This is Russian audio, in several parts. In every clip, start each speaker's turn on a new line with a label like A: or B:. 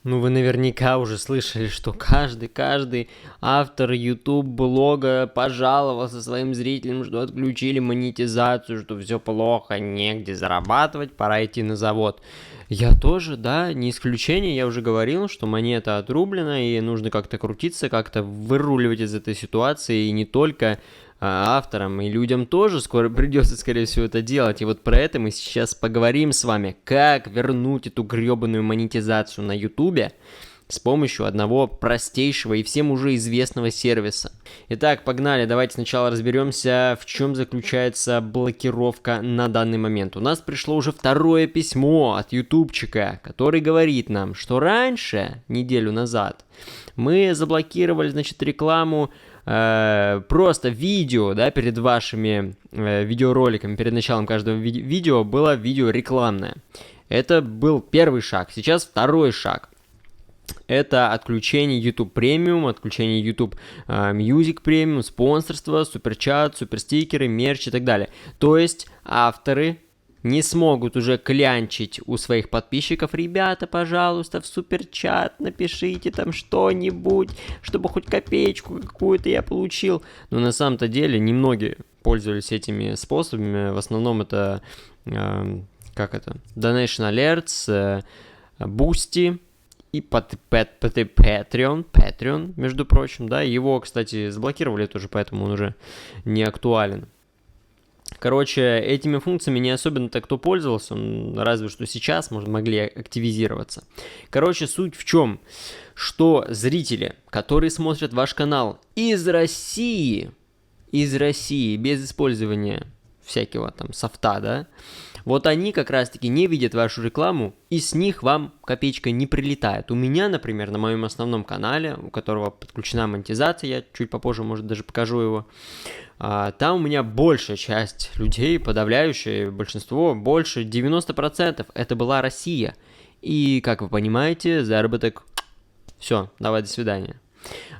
A: Ну, вы наверняка уже слышали, что каждый автор YouTube-блога пожаловался своим зрителям, что отключили монетизацию, что все плохо, негде зарабатывать, пора идти на завод. Я тоже, да, не исключение, я уже говорил, что монета отрублена, и нужно как-то крутиться, как-то выруливать из этой ситуации, и не только авторам и людям тоже скоро придется, скорее всего, это делать. И вот про это мы сейчас поговорим с вами. Как вернуть эту гребаную монетизацию на Ютубе с помощью одного простейшего и всем уже известного сервиса. Итак, погнали, давайте сначала разберемся, в чем заключается блокировка на данный момент. У нас пришло уже второе письмо от ютубчика, который говорит нам, что раньше, неделю назад, мы заблокировали, значит, рекламу просто видео, да, перед вашими видеороликами, перед началом каждого видео было видео рекламное. Это был первый шаг. Сейчас второй шаг. Это отключение YouTube Premium, отключение YouTube Music Premium, спонсорство, суперчат, суперстикеры, мерч и так далее. То есть авторы не смогут уже клянчить у своих подписчиков: ребята, пожалуйста, в суперчат напишите там что-нибудь, чтобы хоть копеечку какую-то я получил. Но на самом-то деле немногие пользовались этими способами. В основном это, Donation Alerts, Boosty и Patreon, между прочим, да, его, кстати, заблокировали тоже, поэтому он уже не актуален. Короче, этими функциями не особенно-то кто пользовался, разве что сейчас могли активизироваться. Короче, суть в чем, что зрители, которые смотрят ваш канал из России, без использования всякого там софта, да, вот они как раз-таки не видят вашу рекламу, и с них вам копеечка не прилетает. У меня, например, на моем основном канале, у которого подключена монетизация, я чуть попозже, может, даже покажу его, там у меня большая часть людей, подавляющее большинство, больше 90%, это была Россия. И, как вы понимаете, заработок, все, давай, до свидания.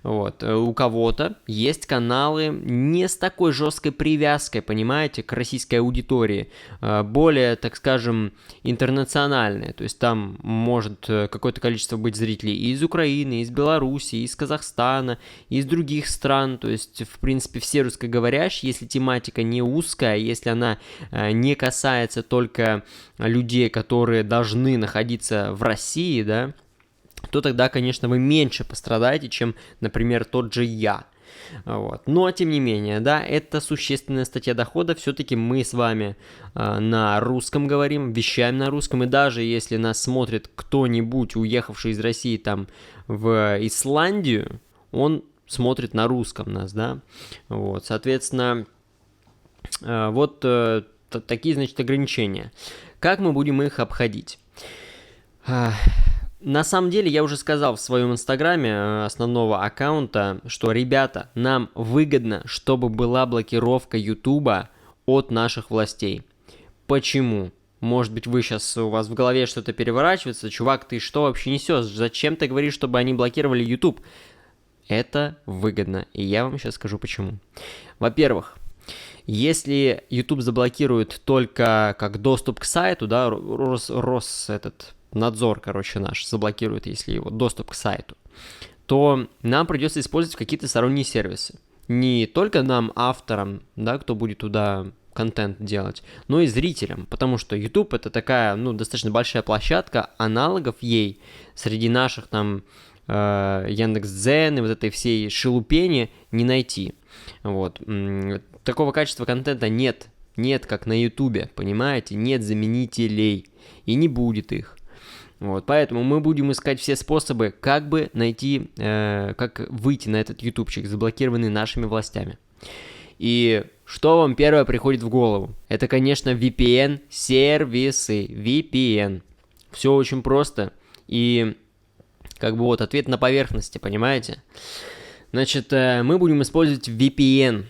A: Вот. У кого-то есть каналы не с такой жесткой привязкой, понимаете, к российской аудитории, более, так скажем, интернациональные, то есть там может какое-то количество быть зрителей и из Украины, из Беларуси, из Казахстана, из других стран, то есть, в принципе, все русскоговорящие, если тематика не узкая, если она не касается только людей, которые должны находиться в России, да, то тогда, конечно, вы меньше пострадаете, чем, например, тот же я. Вот. Но, тем не менее, да, это существенная статья дохода. Все-таки мы с вами на русском говорим, вещаем на русском. И даже если нас смотрит кто-нибудь, уехавший из России там в Исландию, он смотрит на русском нас, да. Вот, соответственно, вот такие, значит, ограничения. Как мы будем их обходить? На самом деле, я уже сказал в своем инстаграме основного аккаунта, что, ребята, нам выгодно, чтобы была блокировка ютуба от наших властей. Почему? Может быть, у вас в голове что-то переворачивается. Чувак, ты что вообще несешь? Зачем ты говоришь, чтобы они блокировали YouTube? Это выгодно, и я вам сейчас скажу почему. Во-первых, если YouTube заблокирует только как доступ к сайту, да, надзор, короче, наш заблокирует, если его доступ к сайту, то нам придется использовать какие-то сторонние сервисы. Не только нам, авторам, да, кто будет туда контент делать, но и зрителям, потому что YouTube это такая, достаточно большая площадка, аналогов ей среди наших там Яндекс.Дзен и вот этой всей шелупени не найти. Вот. Такого качества контента нет, как на YouTube, понимаете, нет заменителей, и не будет их. Вот, поэтому мы будем искать все способы, как бы найти, как выйти на этот ютубчик, заблокированный нашими властями. И что вам первое приходит в голову? Это, конечно, VPN-сервисы. VPN. Все очень просто. И как бы вот ответ на поверхности, понимаете? Значит, мы будем использовать VPN.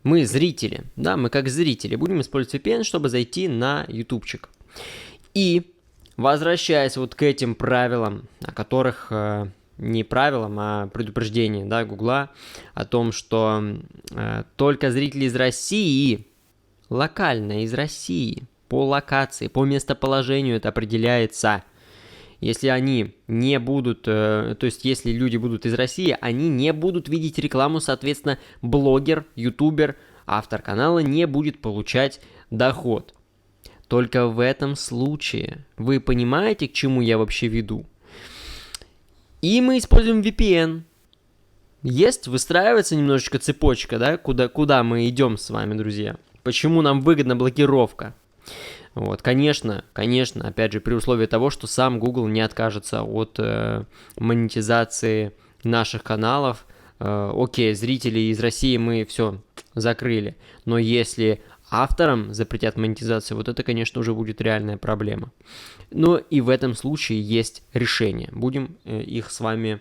A: Мы зрители, да, мы как зрители будем использовать VPN, чтобы зайти на ютубчик. И возвращаясь вот к этим правилам, о которых, не правилам, а предупреждения, да, Гугла, о том, что только зрители из России, локально из России, по локации, по местоположению это определяется. Если они не будут, то есть если люди будут из России, они не будут видеть рекламу, соответственно, блогер, ютубер, автор канала не будет получать доход. Только в этом случае. Вы понимаете, к чему я вообще веду? И мы используем VPN. Выстраивается немножечко цепочка, да, куда мы идем с вами, друзья. Почему нам выгодна блокировка? Вот, конечно, опять же, при условии того, что сам Google не откажется от монетизации наших каналов. Окей, зрителей из России мы все закрыли. Но если авторам запретят монетизацию, вот это, конечно, уже будет реальная проблема. Но и в этом случае есть решение. Будем их с вами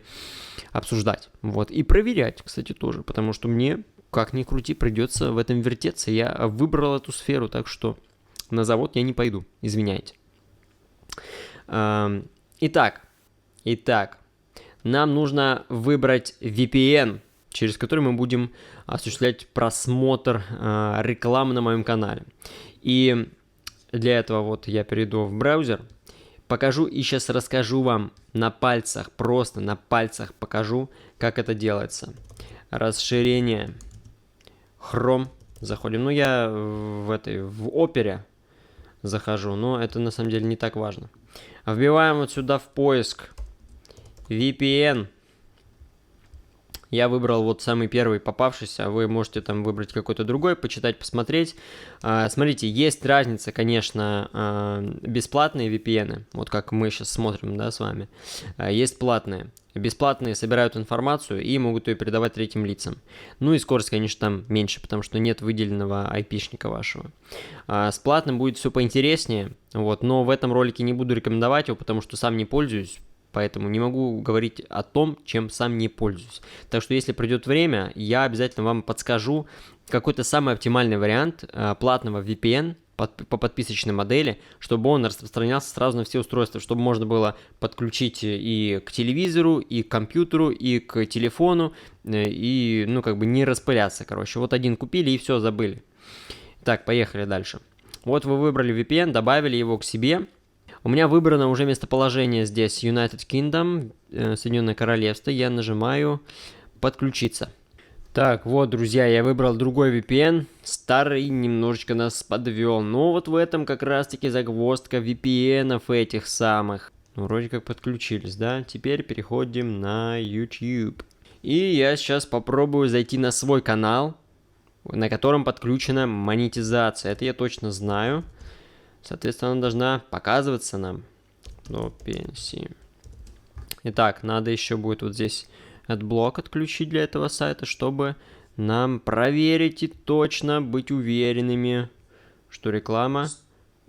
A: обсуждать. Вот. И проверять, кстати, тоже. Потому что мне, как ни крути, придется в этом вертеться. Я выбрал эту сферу, так что на завод я не пойду. Извиняйте. Итак. Нам нужно выбрать VPN, через который мы будем осуществлять просмотр рекламы на моем канале. И для этого вот я перейду в браузер, покажу и сейчас расскажу вам на пальцах, просто на пальцах покажу, как это делается. Расширение Chrome. Заходим. Ну, я в Opera захожу, но это на самом деле не так важно. Вбиваем вот сюда в поиск VPN. Я выбрал вот самый первый попавшийся, вы можете там выбрать какой-то другой, почитать, посмотреть. Смотрите, есть разница, конечно, бесплатные VPN, вот как мы сейчас смотрим, да, с вами. Есть платные. Бесплатные собирают информацию и могут ее передавать третьим лицам. Ну и скорость, конечно, там меньше, потому что нет выделенного IP-шника вашего. С платным будет все поинтереснее, вот, но в этом ролике не буду рекомендовать его, потому что сам не пользуюсь. Поэтому не могу говорить о том, чем сам не пользуюсь. Так что если придет время, я обязательно вам подскажу какой-то самый оптимальный вариант платного VPN по подписочной модели, чтобы он распространялся сразу на все устройства, чтобы можно было подключить и к телевизору, и к компьютеру, и к телефону, и, ну, как бы не распыляться, короче. Вот один купили и все, забыли. Так, поехали дальше. Вот вы выбрали VPN, добавили его к себе. У меня выбрано уже местоположение здесь United Kingdom, Соединенное Королевство. Я нажимаю «Подключиться». Так, вот, друзья, я выбрал другой VPN. Старый немножечко нас подвел. Но вот в этом как раз-таки загвоздка VPN-ов этих самых. Вроде как подключились, да? Теперь переходим на YouTube. И я сейчас попробую зайти на свой канал, на котором подключена монетизация. Это я точно знаю. Соответственно, она должна показываться нам до пенсии. Итак, надо еще будет вот здесь AdBlock отключить для этого сайта, чтобы нам проверить и точно быть уверенными, что реклама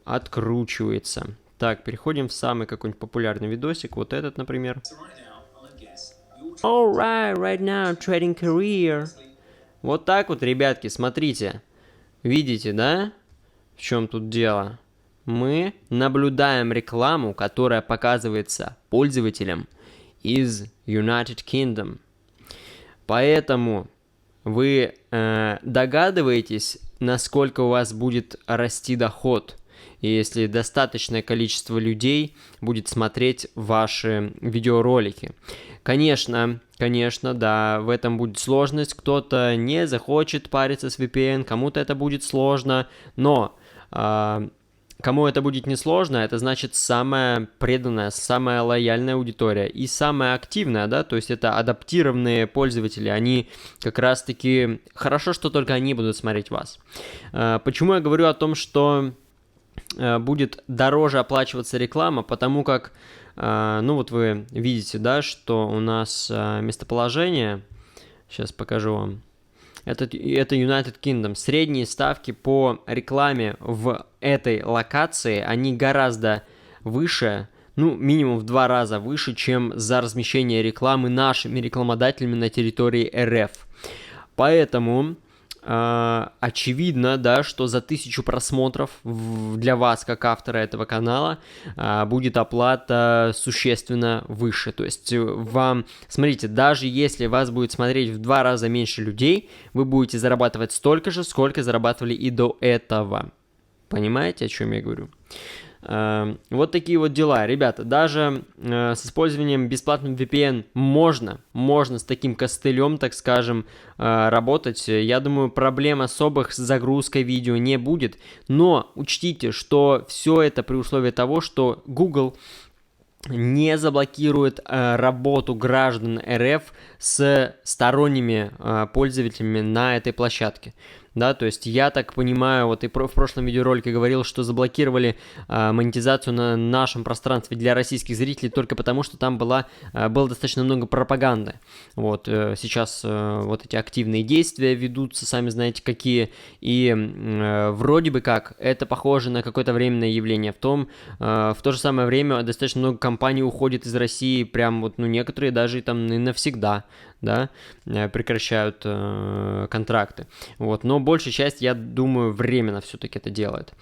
A: откручивается. Так, переходим в самый какой-нибудь популярный видосик. Вот этот, например. Alright, right now, trading career. Вот так вот, ребятки, смотрите. Видите, да? В чем тут дело? Мы наблюдаем рекламу, которая показывается пользователям из United Kingdom. Поэтому вы догадываетесь, насколько у вас будет расти доход, если достаточное количество людей будет смотреть ваши видеоролики. Конечно, да, в этом будет сложность. Кто-то не захочет париться с VPN, кому-то это будет сложно, но... Кому это будет несложно, это значит самая преданная, самая лояльная аудитория и самая активная, да, то есть это адаптированные пользователи, они как раз-таки, хорошо, что только они будут смотреть вас. Почему я говорю о том, что будет дороже оплачиваться реклама, потому как, ну вот вы видите, да, что у нас местоположение, сейчас покажу вам. Это United Kingdom. Средние ставки по рекламе в этой локации, они гораздо выше, ну, минимум в 2 раза выше, чем за размещение рекламы нашими рекламодателями на территории РФ. Поэтому очевидно, да, что за 1000 просмотров для вас, как автора этого канала, будет оплата существенно выше. То есть вам, смотрите, даже если вас будет смотреть в 2 раза меньше людей, вы будете зарабатывать столько же, сколько зарабатывали и до этого. Понимаете, о чем я говорю? Вот такие вот дела, ребята. Даже с использованием бесплатного VPN можно с таким костылем, так скажем, работать. Я думаю, проблем особых с загрузкой видео не будет. Но учтите, что все это при условии того, что Google не заблокирует работу граждан РФ с сторонними пользователями на этой площадке. Да, то есть я так понимаю, вот и в прошлом видеоролике говорил, что заблокировали монетизацию на нашем пространстве для российских зрителей только потому, что там было достаточно много пропаганды. Вот сейчас вот эти активные действия ведутся, сами знаете какие, и вроде бы как это похоже на какое-то временное явление. В то же самое время достаточно много компаний уходит из России, прям вот, ну, некоторые даже там и навсегда, да, прекращают контракты. Вот, но большая часть, я думаю, временно все-таки это делает.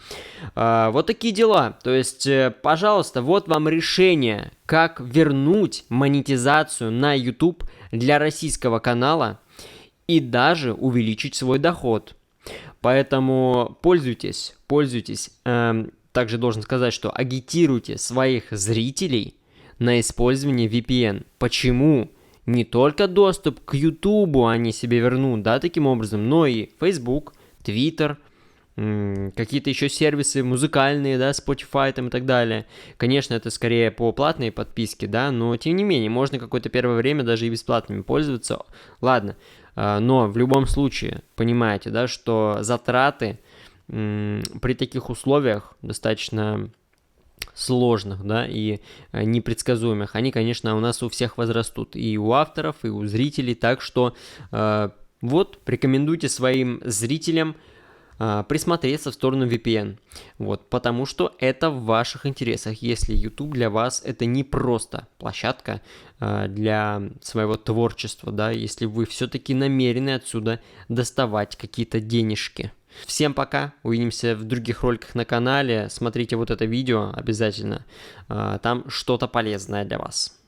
A: Вот такие дела. То есть, пожалуйста, вот вам решение, как вернуть монетизацию на YouTube для российского канала и даже увеличить свой доход. Поэтому пользуйтесь. Также должен сказать, что агитируйте своих зрителей на использование VPN. Почему? Не только доступ к YouTube они себе вернут, да, таким образом, но и Facebook, Twitter, какие-то еще сервисы музыкальные, да, Spotify там и так далее. Конечно, это скорее по платной подписке, да, но тем не менее, можно какое-то первое время даже и бесплатными пользоваться. Ладно, но в любом случае, понимаете, да, что затраты при таких условиях достаточно сложных, да, и непредсказуемых, они, конечно, у нас у всех возрастут, и у авторов, и у зрителей, так что вот, рекомендуйте своим зрителям присмотреться в сторону VPN, вот, потому что это в ваших интересах, если YouTube для вас это не просто площадка для своего творчества, да, если вы все-таки намерены отсюда доставать какие-то денежки. Всем пока, увидимся в других роликах на канале, смотрите вот это видео обязательно, там что-то полезное для вас.